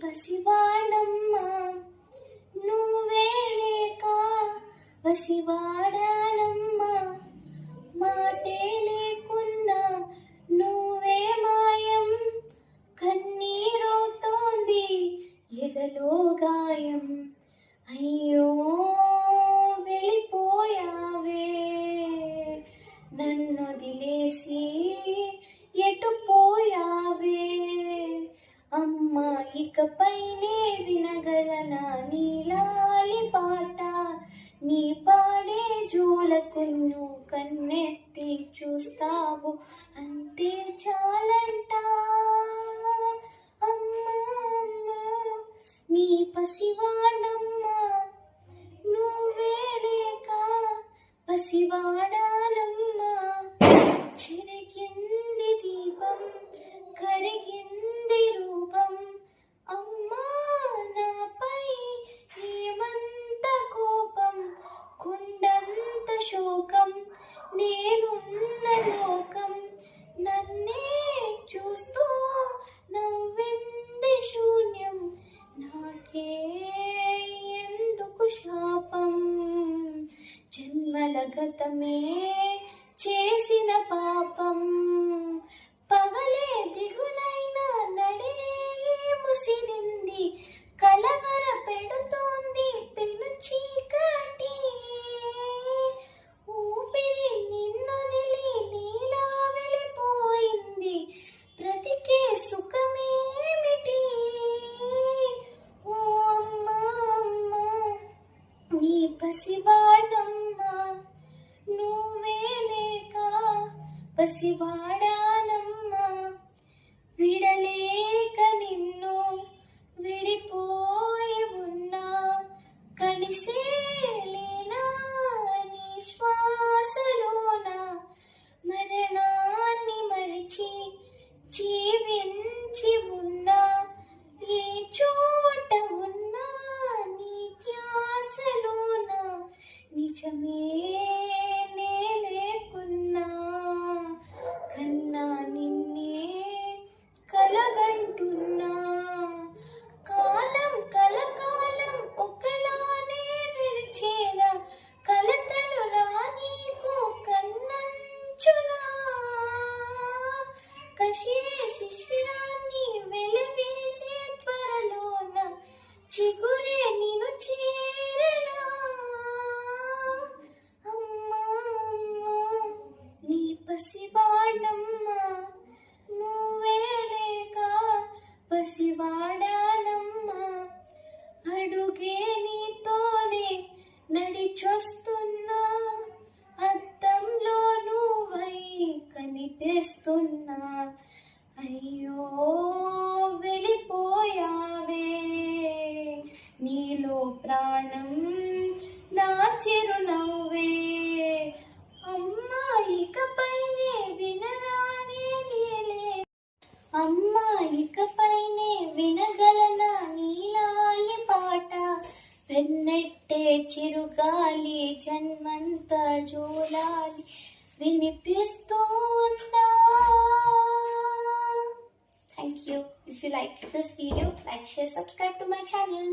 పసివాడమ్మా నువ్వే లేక పసివాడానమ్మా, మాటే లేకున్నా నువ్వే మాయం, కన్నీరవుతోంది ఎదలో గాయం. అయ్యో వెళ్ళిపోయావే నన్నొదిలేసి, ఎటు పోయావే అమ్మా, ఇకపైనే వినగలనా నీలాలి పాట, నీ పాడే జోలకు నువ్వు కన్నెత్తి చూస్తావు అంతే చాలంట. అమ్మా అమ్మా నీ పసివాడమ్మా నువ్వే లేక పసివాడానమ్మా, చెరిగింది దీపం కరిగింది రూపం, అమ్మా నాపై ఏమంత కోపం, కొండంత శోకం నేనున్న లోకం, నన్నే చూస్తూ నవ్వింది శూన్యం, నాకే ఎందుకు శాపం, జన్మల గతమే చేసిన పాపం, పగలే దిగులైనా నడిరే ముసిరింది, కలవర పెడుతోంది పెను చీకటి, ఊపిరి నిన్నొదిలి నీలా వెళ్ళిపోయింది, బ్రతికే సుఖమేమిటి. ఓ అమ్మా అమ్మా నీ పసివాడమ్మా నువ్వే లేక పసివాడానమ్మా, విడలేక నిన్ను విడిపోయి ఉన్నా, కలిసేలేనా నీ శ్వాసలోన, మరణాన్ని మరిచి జీవించి ఉన్నా, ఏ చోట ఉన్నా నీ ధ్యాసలోన, నిజమే లేకున్నా కన్నా నిన్నే కలగంటున్నా, కాలం కలకాలం ఒకలానే నిలిచేలా, కలతలు రానీకు కన్నంచునా, కసిరే శిశిరాన్ని వెలివేసే త్వరలోన, చిగురే నిన్ను చేరనా. అమ్మా అమ్మా నీ పసివాడమ్మా నువ్వే లేక పసివాడానమ్మా, అడుగే నీతోనే నడిచొస్తున్నా, అద్దంలో నువ్వై కనిపిస్తున్నా, అయ్యో వెళ్ళిపోయావే నీలో ప్రాణం నా చిరునవ్వే, అమ్మా ఇకపైనే వినగానే నీలే, అమ్మా ఇకపైనే వినగలనా నీలాలి పాట, పెన్నెట్టే చిరుగాలి జన్మంతా జోలాలి వినిపిస్తుందా. Thank you. If you like this video, like, share, subscribe to my channel.